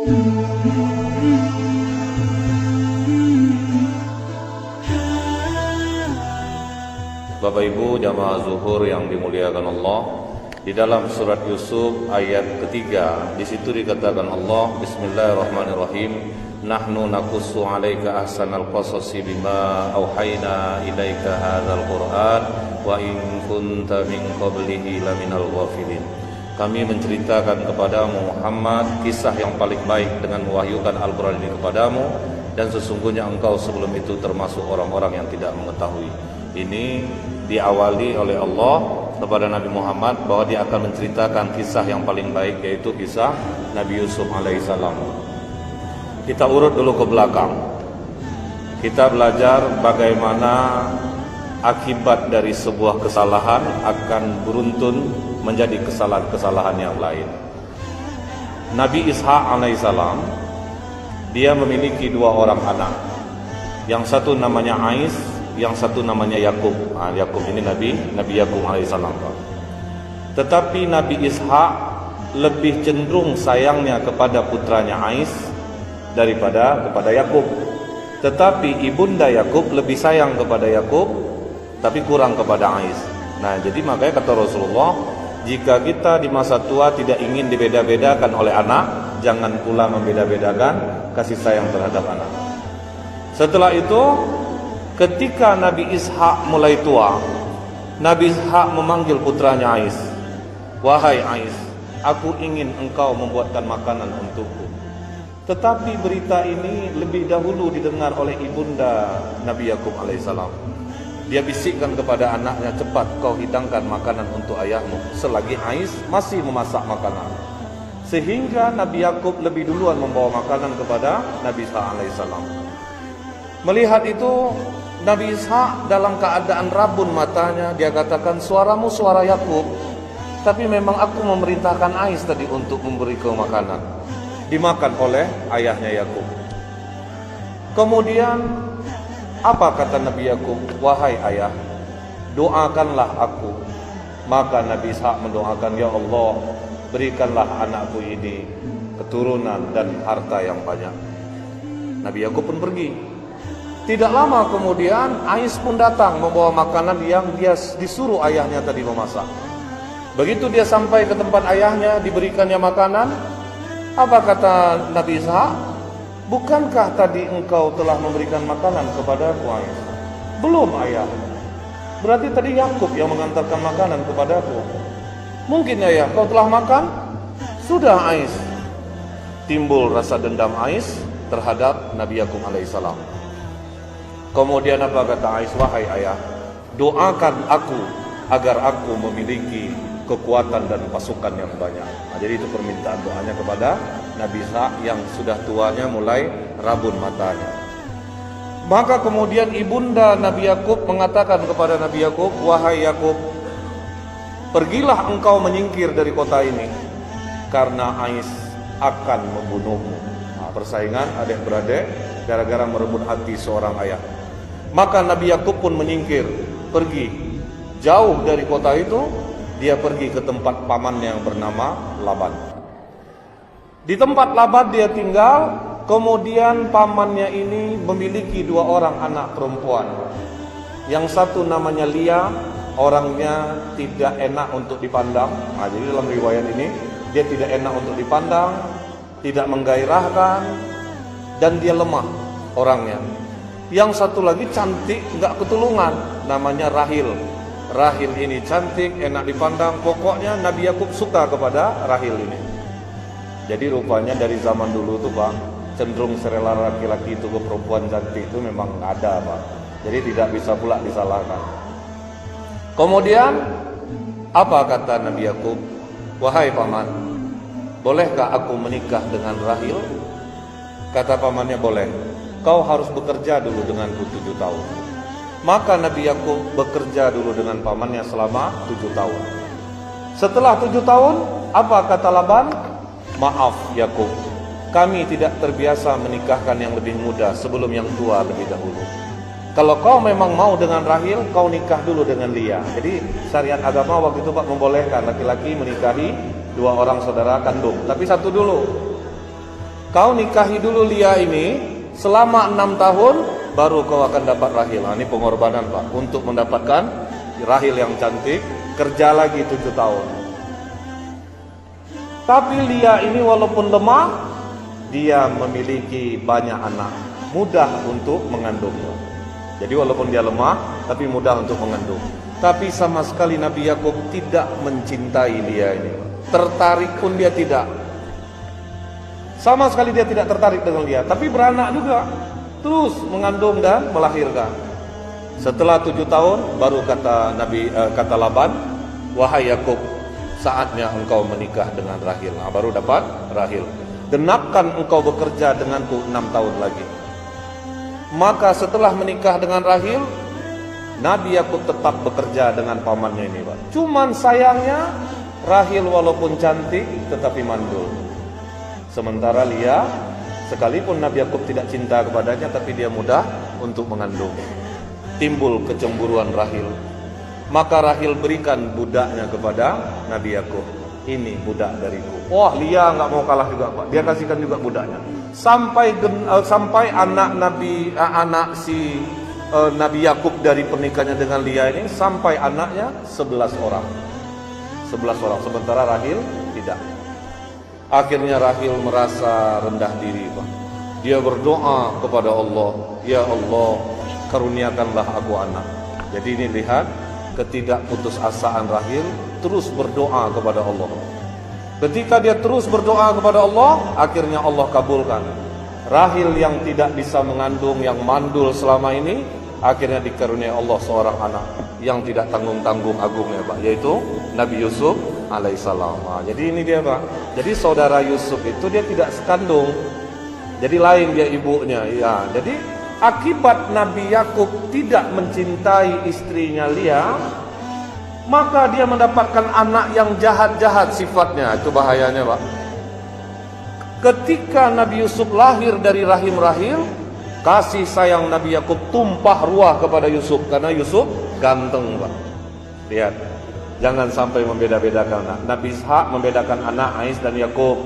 Bapak Ibu jamaah zuhur yang dimuliakan Allah, di dalam surat Yusuf ayat ketiga, di situ dikatakan Allah, Bismillahirrahmanirrahim, Nahnu nakussu 'alaika ahsanal qasasi bima auhayna ilaika hadzal Qur'an wa in kunta min qablihi laminal ghafilin. Kami menceritakan kepadamu Muhammad kisah yang paling baik dengan mewahyukan Al-Qur'an ini kepadamu, dan sesungguhnya engkau sebelum itu termasuk orang-orang yang tidak mengetahui. Ini diawali oleh Allah kepada Nabi Muhammad bahwa dia akan menceritakan kisah yang paling baik, yaitu kisah Nabi Yusuf alaihissalam. Kita urut dulu ke belakang. Kita belajar bagaimana akibat dari sebuah kesalahan akan beruntun menjadi kesalahan-kesalahan yang lain. Nabi Ishak alaihissalam, dia memiliki dua orang anak. Yang satu namanya Ais, yang satu namanya Yakub. Yakub ini Nabi Yakub alaihissalam. Tetapi Nabi Ishak lebih cenderung sayangnya kepada putranya Ais daripada kepada Yakub. Tetapi ibunda Yakub lebih sayang kepada Yakub, tapi kurang kepada Ais. Nah, jadi makanya kata Rasulullah, jika kita di masa tua tidak ingin dibeda-bedakan oleh anak, jangan pula membeda-bedakan kasih sayang terhadap anak. Setelah itu, ketika Nabi Ishak mulai tua, Nabi Ishak memanggil putranya Ais. Wahai Ais, aku ingin engkau membuatkan makanan untukku. Tetapi berita ini lebih dahulu didengar oleh ibunda Nabi Yakub alaihissalam. Dia bisikkan kepada anaknya, cepat kau hidangkan makanan untuk ayahmu, selagi Ais masih memasak makanan. Sehingga Nabi Yakub lebih duluan membawa makanan kepada Nabi Ishak alaihissalam. Melihat itu, Nabi Ishak dalam keadaan rabun matanya, dia katakan, suaramu suara Yakub, tapi memang aku memerintahkan Ais tadi untuk memberi kau makanan. Dimakan oleh ayahnya Yakub. Kemudian apa kata Nabi Yakub? Wahai ayah, doakanlah aku. Maka Nabi Ishak mendoakan, ya Allah, berikanlah anakku ini keturunan dan harta yang banyak. Nabi Yakub pun pergi. Tidak lama kemudian Ais pun datang membawa makanan yang dia disuruh ayahnya tadi memasak. Begitu dia sampai ke tempat ayahnya, diberikannya makanan. Apa kata Nabi Ishak? Bukankah tadi engkau telah memberikan makanan kepadaku, Ais? Belum, ayah. Berarti tadi Yakub yang mengantarkan makanan kepadaku. Mungkin ya, kau telah makan? Sudah, Ais. Timbul rasa dendam Ais terhadap Nabi Yakub alaihissalam. Kemudian apa kata Ais? Wahai ayah, doakan aku agar aku memiliki kekuatan dan pasukan yang banyak. Nah, jadi itu permintaan doanya kepada Nabi Ishak yang sudah tuanya mulai rabun matanya. Maka kemudian ibunda Nabi Yakub mengatakan kepada Nabi Yakub, wahai Yakub, pergilah engkau menyingkir dari kota ini, karena Ais akan membunuhmu. Nah, persaingan adik-beradik gara-gara merebut hati seorang ayah. Maka Nabi Yakub pun menyingkir, pergi jauh dari kota itu. Dia pergi ke tempat pamannya yang bernama Laban. Di tempat Laban dia tinggal. Kemudian pamannya ini memiliki dua orang anak perempuan. Yang satu namanya Lia, orangnya tidak enak untuk dipandang. Nah, jadi dalam riwayat ini dia tidak enak untuk dipandang, tidak menggairahkan, dan dia lemah orangnya. Yang satu lagi cantik, nggak ketulungan, namanya Rahil. Rahil ini cantik, enak dipandang. Pokoknya Nabi Yakub suka kepada Rahil ini. Jadi rupanya dari zaman dulu tuh Pak, cenderung serela laki-laki itu ke perempuan cantik itu memang ada Pak. Jadi tidak bisa pula disalahkan. Kemudian apa kata Nabi Yakub? Wahai paman, bolehkah aku menikah dengan Rahil? Kata pamannya, boleh. Kau harus bekerja dulu denganku 7 tahun. Maka Nabi Yakub bekerja dulu dengan pamannya selama 7 tahun. Setelah 7 tahun, apa kata Laban? Maaf Yakub, kami tidak terbiasa menikahkan yang lebih muda sebelum yang tua lebih dahulu. Kalau kau memang mau dengan Rahil, kau nikah dulu dengan Lia. Jadi syariat agama waktu itu Pak membolehkan laki-laki menikahi dua orang saudara kandung, tapi satu dulu. kau nikahi dulu Lia ini selama 6 tahun, baru kau akan dapat Rahil. Nah, ini pengorbanan Pak, untuk mendapatkan Rahil yang cantik, kerja lagi 7 tahun. Tapi Lia ini walaupun lemah, dia memiliki banyak anak, mudah untuk mengandung. Jadi walaupun dia lemah, tapi mudah untuk mengandung. Tapi sama sekali Nabi Yakub tidak mencintai Lia ini. Tertarik pun dia tidak. Sama sekali dia tidak tertarik dengan Lia. Tapi beranak juga. Terus mengandung dan melahirkan. Setelah 7 tahun, baru kata Laban, wahai Yakub, saatnya engkau menikah dengan Rahil. Nah, baru dapat Rahil. Genapkan engkau bekerja denganku 6 tahun lagi. Maka setelah menikah dengan Rahil, Nabi Yakub tetap bekerja dengan pamannya ini, Pak. Cuman sayangnya Rahil walaupun cantik tetapi mandul. Sementara Lia, sekalipun Nabi Yakub tidak cinta kepadanya, tapi dia mudah untuk mengandung. Timbul kecemburuan Rahil. Maka Rahil berikan budaknya kepada Nabi Yakub. Ini budak dariku. Wah, Lia nggak mau kalah juga, Pak. Dia kasihkan juga budaknya. Sampai anak Nabi Yakub dari pernikahannya dengan Lia ini, sampai anaknya 11 orang. 11 orang, sementara Rahil tidak. Akhirnya Rahil merasa rendah diri, Pak. Dia berdoa kepada Allah, ya Allah, karuniakanlah aku anak. Jadi ini lihat ketidakputusasaan Rahil, terus berdoa kepada Allah. Ketika dia terus berdoa kepada Allah, akhirnya Allah kabulkan. Rahil yang tidak bisa mengandung, yang mandul selama ini, akhirnya dikaruniai Allah seorang anak yang tidak tanggung-tanggung agungnya, Pak, yaitu Nabi Yusuf alaihissalam. Nah, jadi ini dia, Pak. Jadi saudara Yusuf itu dia tidak sekandung. Jadi lain dia ibunya, ya. Jadi akibat Nabi Yakub tidak mencintai istrinya Lia, maka dia mendapatkan anak yang jahat-jahat sifatnya. Itu bahayanya, Pak. Ketika Nabi Yusuf lahir dari rahim Rahil, kasih sayang Nabi Yakub tumpah ruah kepada Yusuf, karena Yusuf ganteng, Pak. Lihat, jangan sampai membeda-bedakan anak. Nabi Ishak membedakan anak Ais dan Yakub.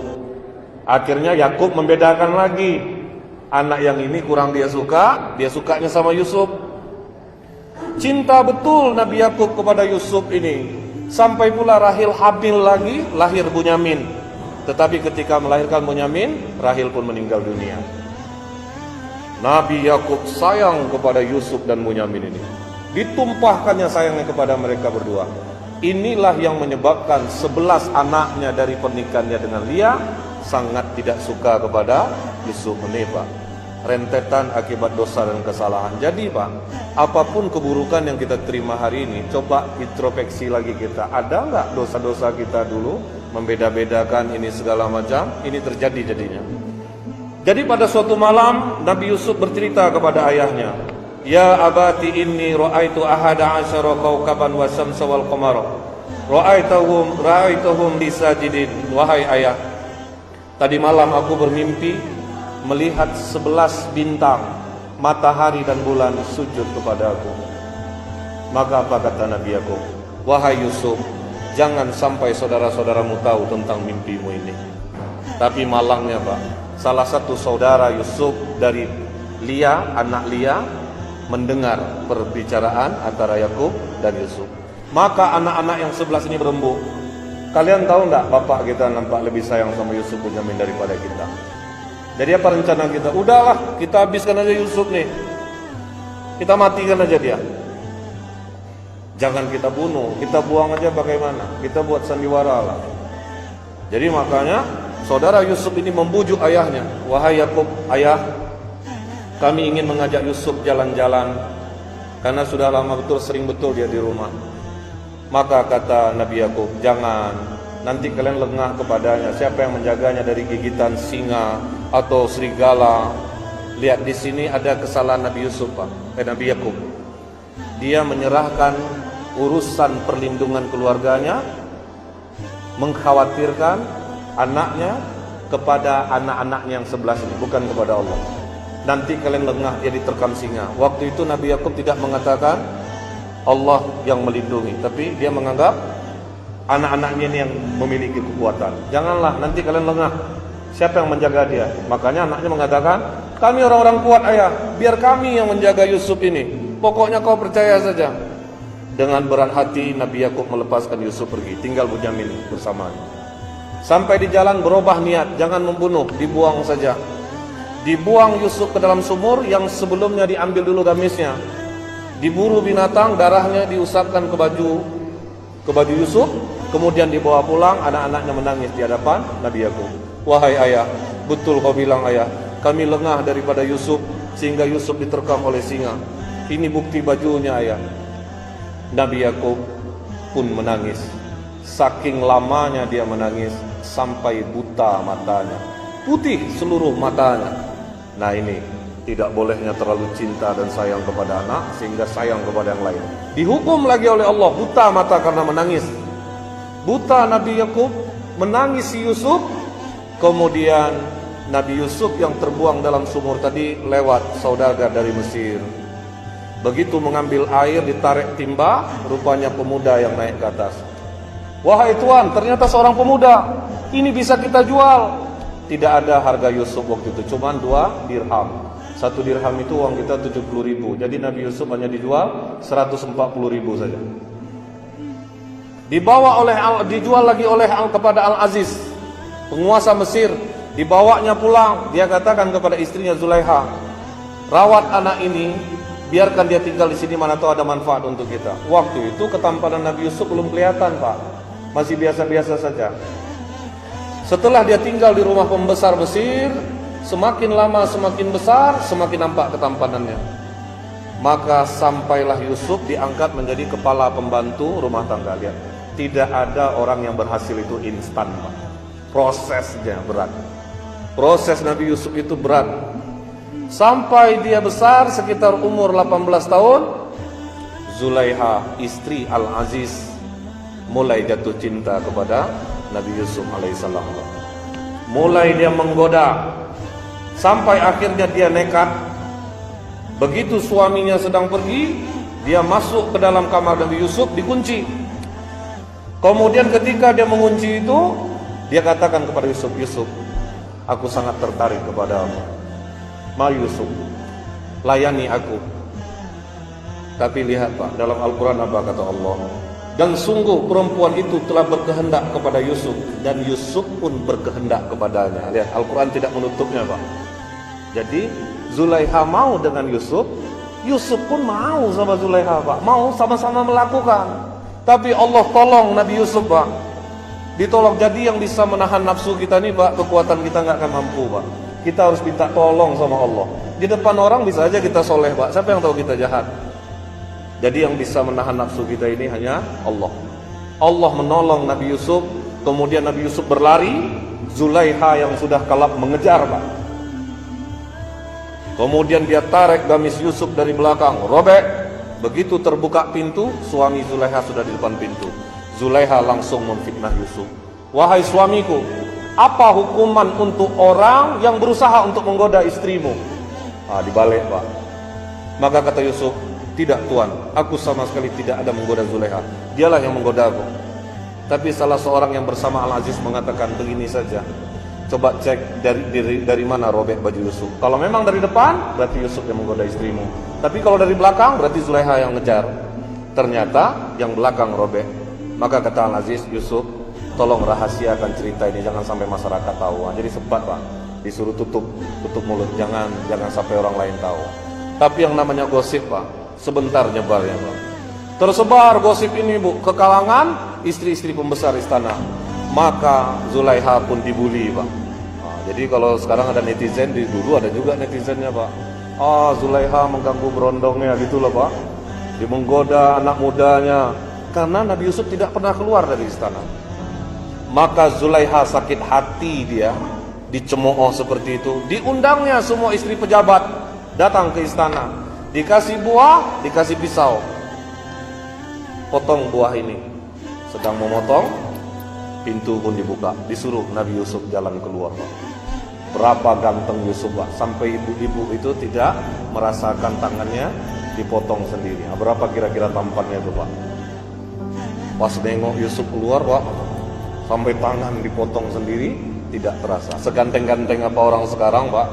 Akhirnya Yakub membedakan lagi. Anak yang ini kurang dia sukanya sama Yusuf. Cinta betul Nabi Yakub kepada Yusuf ini. Sampai pula Rahil hamil lagi, lahir Bunyamin. Tetapi ketika melahirkan Bunyamin, Rahil pun meninggal dunia. Nabi Yakub sayang kepada Yusuf dan Bunyamin ini. Ditumpahkannya sayangnya kepada mereka berdua. Inilah yang menyebabkan 11 anaknya dari pernikahannya dengan Lia sangat tidak suka kepada Yusuf ini, Pak. Rentetan akibat dosa dan kesalahan. Jadi, Pak, apapun keburukan yang kita terima hari ini, coba introspeksi lagi kita. Ada nggak dosa-dosa kita dulu, membeda-bedakan ini segala macam, ini terjadi jadinya. Jadi pada suatu malam, Nabi Yusuf bercerita kepada ayahnya, ya abati inni ra'aitu ahada asyara kawkaban wa syamsa wal qamara ra'aituhum li sajidin. Wahai ayah, tadi malam aku bermimpi melihat 11 bintang, matahari dan bulan sujud kepada aku. Maka apa kata Nabi Yakub? Wahai Yusuf, jangan sampai saudara-saudaramu tahu tentang mimpimu ini. Tapi malangnya, Pak, salah satu saudara Yusuf dari Lia, anak Lia, mendengar perbicaraan antara Yakub dan Yusuf. Maka anak-anak yang 11 ini berembuk. Kalian tahu enggak, bapak kita nampak lebih sayang sama Yusuf Bunyamin daripada kita. Jadi apa rencana kita? Udahlah, kita habiskan aja Yusuf nih. Kita matikan aja dia. Jangan kita bunuh, kita buang aja bagaimana? Kita buat sandiwara lah. Jadi makanya saudara Yusuf ini membujuk ayahnya. Wahai Yakub, ayah, kami ingin mengajak Yusuf jalan-jalan karena sudah lama betul, sering betul dia di rumah. Maka kata Nabi Yakub, jangan, nanti kalian lengah kepadanya. Siapa yang menjaganya dari gigitan singa atau serigala? Lihat di sini ada kesalahan Nabi Yusuf, Pak. Nabi Yakub. Dia menyerahkan urusan perlindungan keluarganya, mengkhawatirkan anaknya kepada anak-anaknya yang 11 ini, bukan kepada Allah. Nanti kalian lengah, dia diterkam singa. Waktu itu Nabi Yakub tidak mengatakan Allah yang melindungi, tapi dia menganggap anak-anaknya ini yang memiliki kekuatan. Janganlah, nanti kalian lengah. Siapa yang menjaga dia? Makanya anaknya mengatakan, kami orang-orang kuat ayah, biar kami yang menjaga Yusuf ini. Pokoknya kau percaya saja. Dengan berat hati Nabi Yakub melepaskan Yusuf pergi, tinggal Bunyamin bersamanya. Sampai di jalan berubah niat, jangan membunuh, dibuang saja. Dibuang Yusuf ke dalam sumur yang sebelumnya diambil dulu gamisnya. Diburu binatang, darahnya diusapkan ke baju Yusuf, kemudian dibawa pulang. Anak-anaknya menangis di hadapan Nabi Yakub. Wahai ayah, betul kau bilang ayah, kami lengah daripada Yusuf sehingga Yusuf diterkam oleh singa. Ini bukti bajunya ayah. Nabi Yakub pun menangis. Saking lamanya dia menangis sampai buta matanya, putih seluruh matanya. Nah ini tidak bolehnya terlalu cinta dan sayang kepada anak sehingga sayang kepada yang lain. Dihukum lagi oleh Allah buta mata karena menangis. Buta Nabi Yakub menangis Yusuf. Kemudian Nabi Yusuf yang terbuang dalam sumur tadi lewat saudagar dari Mesir. Begitu mengambil air ditarik timba, rupanya pemuda yang naik ke atas. Wahai tuan, ternyata seorang pemuda. Ini bisa kita jual. Tidak ada harga Yusuf waktu itu, cuma 2 dirham. 1 dirham itu uang kita 70.000. Jadi Nabi Yusuf hanya dijual 140.000 saja. Dijual lagi oleh kepada Al-Aziz, penguasa Mesir. Dibawanya pulang. Dia katakan kepada istrinya Zulaiha, rawat anak ini, biarkan dia tinggal di sini, mana tahu ada manfaat untuk kita. Waktu itu ketampanan Nabi Yusuf belum kelihatan, Pak. Masih biasa-biasa saja. Setelah dia tinggal di rumah pembesar Mesir, semakin lama semakin besar, semakin nampak ketampanannya. Maka sampailah Yusuf diangkat menjadi kepala pembantu rumah tangga. Lihat, tidak ada orang yang berhasil itu instan, Pak. Prosesnya berat. Proses Nabi Yusuf itu berat. Sampai dia besar sekitar umur 18 tahun, Zulaiha istri Al-Aziz mulai jatuh cinta kepada Nabi Yusuf alaihissalam. Mulai dia menggoda, sampai akhirnya dia nekat. Begitu suaminya sedang pergi, dia masuk ke dalam kamar Nabi Yusuf, dikunci. Kemudian ketika dia mengunci itu, dia katakan kepada Yusuf, Yusuf, aku sangat tertarik kepadamu. Ma Yusuf, layani aku. Tapi lihat Pak, dalam Al-Quran apa kata Allah? Dan sungguh perempuan itu telah berkehendak kepada Yusuf, dan Yusuf pun berkehendak kepadanya. Lihat, Al-Quran tidak menutupnya Pak. Jadi Zulaiha mau dengan Yusuf, Yusuf pun mau sama Zulaiha Pak. Mau sama-sama melakukan. Tapi Allah tolong Nabi Yusuf Pak. Ditolong. Jadi yang bisa menahan nafsu kita nih Pak, kekuatan kita nggak akan mampu Pak. Kita harus minta tolong sama Allah. Di depan orang bisa aja kita soleh Pak. Siapa yang tahu kita jahat? Jadi yang bisa menahan nafsu kita ini hanya Allah. Allah menolong Nabi Yusuf. Kemudian Nabi Yusuf berlari. Zulaiha yang sudah kalap mengejar Pak. Kemudian dia tarik gamis Yusuf dari belakang, robek. Begitu terbuka pintu, suami Zulaiha sudah di depan pintu. Zulaiha langsung memfitnah Yusuf. Wahai suamiku, apa hukuman untuk orang yang berusaha untuk menggoda istrimu? Dibalik Pak. Maka kata Yusuf, tidak tuan, aku sama sekali tidak ada menggoda Zulaiha. Dialah yang menggoda aku. Tapi salah seorang yang bersama Al-Aziz mengatakan begini saja. Coba cek dari mana robek baju Yusuf. Kalau memang dari depan, berarti Yusuf yang menggoda istrimu. Tapi kalau dari belakang, berarti Zulaiha yang ngejar. Ternyata yang belakang robek. Maka kata Al-Aziz, Yusuf, tolong rahasiakan cerita ini, jangan sampai masyarakat tahu. Jadi sebat Pak, disuruh tutup mulut, jangan sampai orang lain tahu. Tapi yang namanya gosip Pak, sebentar nyebarnya Pak. Tersebar gosip ini Bu, ke kalangan istri-istri pembesar istana. Maka Zulaiha pun dibully Pak. Jadi kalau sekarang ada netizen, dulu ada juga netizennya Pak. Zulaiha mengganggu berondongnya gitu loh Pak. Dia menggoda anak mudanya. Karena Nabi Yusuf tidak pernah keluar dari istana. Maka Zulaiha sakit hati, dia dicemooh seperti itu. Diundangnya semua istri pejabat datang ke istana. Dikasih buah, dikasih pisau. Potong buah ini. Sedang memotong, pintu pun dibuka. Disuruh Nabi Yusuf jalan keluar Pak. Berapa ganteng Yusuf Pak, sampai ibu-ibu itu tidak merasakan tangannya dipotong sendiri. Berapa kira-kira tampannya itu Pak? Pas nengok Yusuf keluar Pak, sampai tangan dipotong sendiri, tidak terasa. Seganteng-ganteng apa orang sekarang, Pak,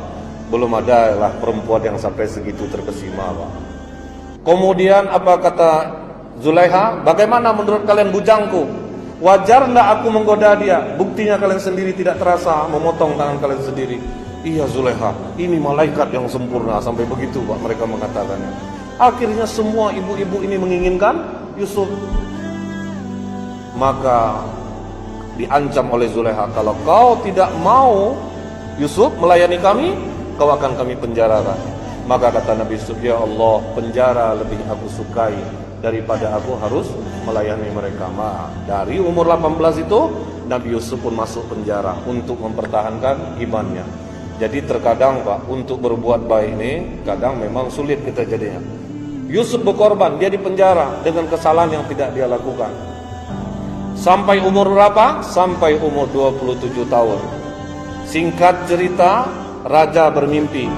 belum ada lah perempuan yang sampai segitu terkesima, Pak. Kemudian apa kata Zulaiha? Bagaimana menurut kalian bujangku? Wajar enggak aku menggoda dia? Buktinya kalian sendiri tidak terasa memotong tangan kalian sendiri. Iya Zulaiha, ini malaikat yang sempurna. Sampai begitu, Pak, mereka mengatakannya. Akhirnya semua ibu-ibu ini menginginkan Yusuf. Maka diancam oleh Zulaiha, kalau kau tidak mau Yusuf melayani kami, kau akan kami penjarakan. Maka kata Nabi Yusuf, ya Allah, penjara lebih aku sukai daripada aku harus melayani mereka. Dari umur 18 itu Nabi Yusuf pun masuk penjara untuk mempertahankan imannya. Jadi terkadang, Pak, untuk berbuat baik ini kadang memang sulit kita jadinya. Yusuf berkorban, dia di penjara dengan kesalahan yang tidak dia lakukan. Sampai umur berapa? Sampai umur 27 tahun. Singkat cerita, raja bermimpi.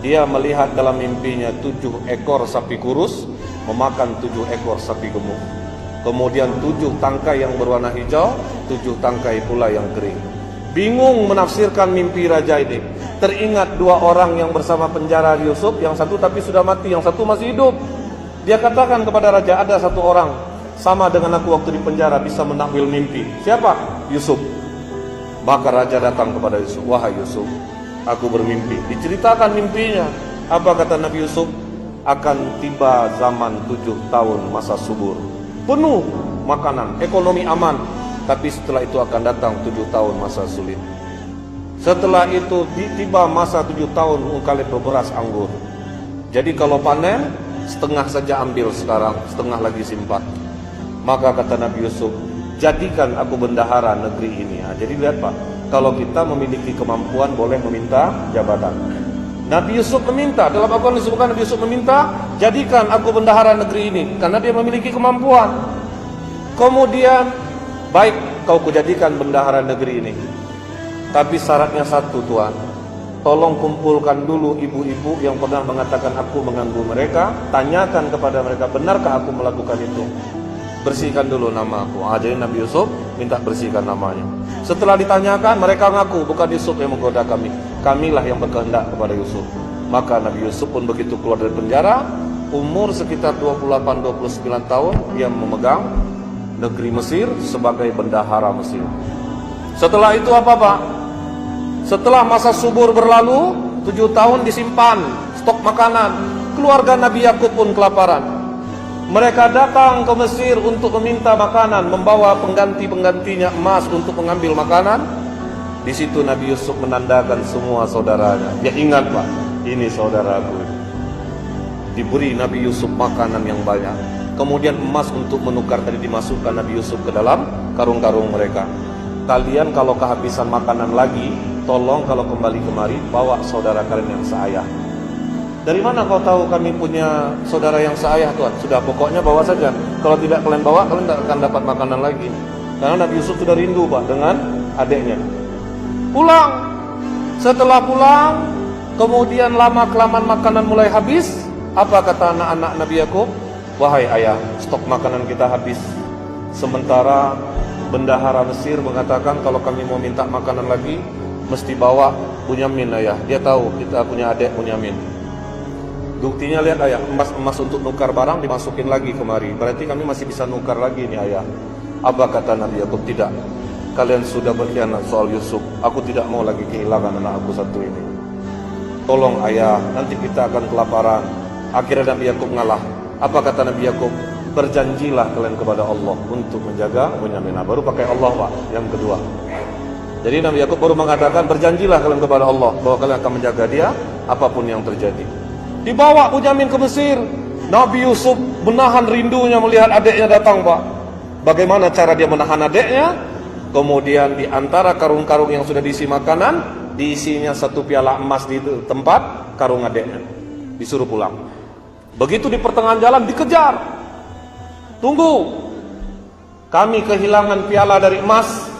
Dia melihat dalam mimpinya 7 ekor sapi kurus memakan 7 ekor sapi gemuk. Kemudian 7 tangkai yang berwarna hijau, 7 tangkai pula yang kering. Bingung menafsirkan mimpi raja ini. Teringat 2 orang yang bersama penjara Yusuf, yang satu tapi sudah mati, yang satu masih hidup. Dia katakan kepada raja, ada 1 orang sama dengan aku waktu di penjara, bisa menakwil mimpi. Siapa? Yusuf. Maka raja datang kepada Yusuf, wahai Yusuf, aku bermimpi. Diceritakan mimpinya. Apa kata Nabi Yusuf? Akan tiba zaman 7 tahun masa subur, penuh makanan, ekonomi aman. Tapi setelah itu akan datang 7 tahun masa sulit. Setelah itu tiba masa 7 tahun ungkali beras anggur. Jadi kalau panen, setengah saja ambil sekarang, setengah lagi simpan. Maka kata Nabi Yusuf, jadikan aku bendahara negeri ini. Jadi lihat, Pak, kalau kita memiliki kemampuan boleh meminta jabatan. Nabi Yusuf meminta, dalam Al-Quran disebutkan Nabi Yusuf meminta, jadikan aku bendahara negeri ini, karena dia memiliki kemampuan. Kemudian, baik, kau kujadikan bendahara negeri ini, tapi syaratnya satu, Tuhan. Tolong kumpulkan dulu ibu-ibu yang pernah mengatakan aku mengganggu mereka. Tanyakan kepada mereka, benarkah aku melakukan itu? Bersihkan dulu nama aku. Jadi Nabi Yusuf minta bersihkan namanya. Setelah ditanyakan, mereka ngaku bukan Yusuf yang menggoda kami, kamilah yang berkehendak kepada Yusuf. Maka Nabi Yusuf pun begitu keluar dari penjara, umur sekitar 28-29 tahun, dia memegang negeri Mesir sebagai bendahara Mesir. Setelah itu apa, Pak? Setelah masa subur berlalu, 7 tahun disimpan stok makanan. Keluarga Nabi Yakub pun kelaparan. Mereka datang ke Mesir untuk meminta makanan, membawa pengganti-penggantinya emas untuk mengambil makanan. Di situ Nabi Yusuf menandakan semua saudaranya. Dia ingat, Pak, ini saudaraku. Diberi Nabi Yusuf makanan yang banyak. Kemudian emas untuk menukar tadi dimasukkan Nabi Yusuf ke dalam karung-karung mereka. Kalian kalau kehabisan makanan lagi, tolong kalau kembali kemari bawa saudara kalian yang seayah. Dari mana kau tahu kami punya saudara yang seayah, Tuhan? Sudah, pokoknya bawa saja. Kalau tidak kalian bawa, kalian tidak akan dapat makanan lagi. Karena Nabi Yusuf sudah rindu, Pak, dengan adiknya. Pulang. Setelah pulang, kemudian lama-kelamaan makanan mulai habis. Apa kata anak-anak Nabi Yakub? Wahai ayah, stok makanan kita habis. Sementara bendahara Mesir mengatakan kalau kami mau minta makanan lagi, mesti bawa Bunyamin, ayah. Dia tahu kita punya adik Bunyamin. Buktinya lihat, ayah, emas-emas untuk nukar barang dimasukin lagi kemari. Berarti kami masih bisa nukar lagi nih, ayah. Apa kata Nabi Yakub? Tidak. Kalian sudah berkhianat soal Yusuf. Aku tidak mau lagi kehilangan anak aku satu ini. Tolong ayah, nanti kita akan kelaparan. Akhirnya Nabi Yakub ngalah. Apa kata Nabi Yakub? Berjanjilah kalian kepada Allah untuk menjaga Bunyamin. Baru pakai Allah, Pak, yang kedua. Jadi Nabi Yakub baru mengatakan, berjanjilah kalian kepada Allah bahwa kalian akan menjaga dia apapun yang terjadi. Dibawa Bunyamin ke Mesir. Nabi Yusuf menahan rindunya melihat adiknya datang, Pak. Bagaimana cara dia menahan adiknya? Kemudian di antara karung-karung yang sudah diisi makanan, diisinya 1 piala emas di tempat karung adiknya. Disuruh pulang. Begitu di pertengahan jalan dikejar. Tunggu. Kami kehilangan piala dari emas.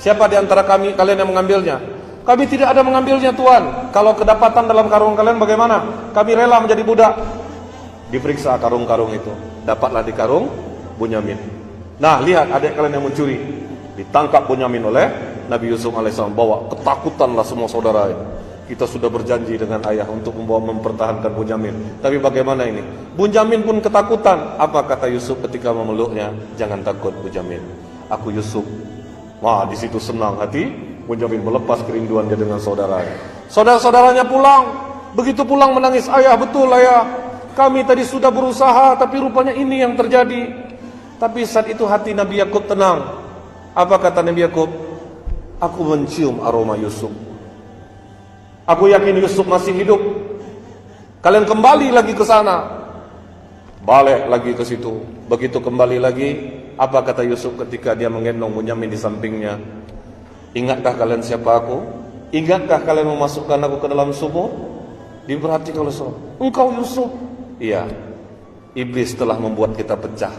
Siapa di antara kalian yang mengambilnya? Kami tidak ada mengambilnya, Tuhan. Kalau kedapatan dalam karung kalian bagaimana? Kami rela menjadi budak. Diperiksa karung-karung itu. Dapatlah di karung Bunyamin. Nah, lihat adik kalian yang mencuri. Ditangkap Bunyamin oleh Nabi Yusuf alaihissalam bawa, ketakutanlah semua saudara ini. Kita sudah berjanji dengan ayah untuk mempertahankan Bunyamin. Tapi bagaimana ini? Bunyamin pun ketakutan. Apa kata Yusuf ketika memeluknya? Jangan takut Bunyamin, aku Yusuf. Wah, di situ senang hati Bunyamin, melepas kerinduan dia dengan saudaranya. Saudara-saudaranya pulang. Begitu pulang menangis, ayah, betul ayah, kami tadi sudah berusaha, tapi rupanya ini yang terjadi. Tapi saat itu hati Nabi Yakub tenang. Apa kata Nabi Yakub? Aku mencium aroma Yusuf. Aku yakin Yusuf masih hidup. Kalian kembali lagi ke sana. Balik lagi ke situ. Begitu kembali lagi, apa kata Yusuf ketika dia menggendong Bunyamin di sampingnya? Ingatkah kalian siapa aku? Ingatkah kalian memasukkan aku ke dalam sumur? Diperhatikan oleh Yusuf. Engkau Yusuf? Iya. Iblis telah membuat kita pecah.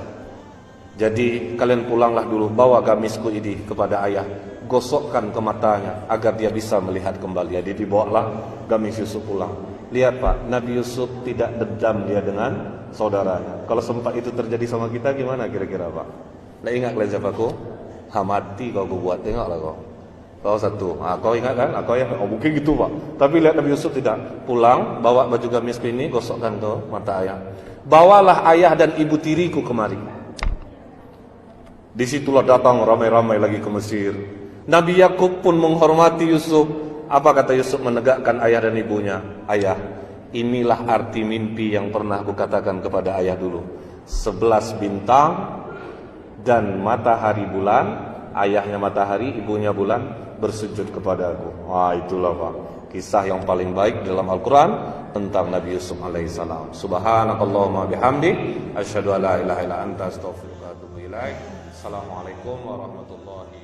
Jadi kalian pulanglah dulu, bawa gamisku ini kepada ayah, gosokkan ke matanya agar dia bisa melihat kembali. Jadi dibawalah gamis Yusuf pulang. Lihat Pak, Nabi Yusuf tidak dendam dia dengan saudaranya. Kalau sempat itu terjadi sama kita gimana kira-kira Pak? Nah, ingat kalian siapa aku? Mati kau buat, tengoklah kau. Kau satu, kau ingat kan? Kau ya, mungkin gitu Pak. Tapi lihat Nabi Yusuf tidak. Pulang, bawa baju gamis ini, gosokkan ke mata ayah. Bawalah ayah dan ibu tiriku kemari. Disitulah datang ramai-ramai lagi ke Mesir. Nabi Yakub pun menghormati Yusuf. Apa kata Yusuf menegakkan ayah dan ibunya? Ayah, inilah arti mimpi yang pernah aku katakan kepada ayah dulu. 11 bintang dan matahari bulan. Ayahnya matahari, ibunya bulan, bersujud kepada aku. Wah, itulah Pak, kisah yang paling baik dalam Al-Quran tentang Nabi Yusuf alaihissalam. Subhanakallahumma bihamdik, asyhadu an la ilaha illa anta, astaghfiruka wa atubu ilaik. Assalamualaikum warahmatullahi wabarakatuh.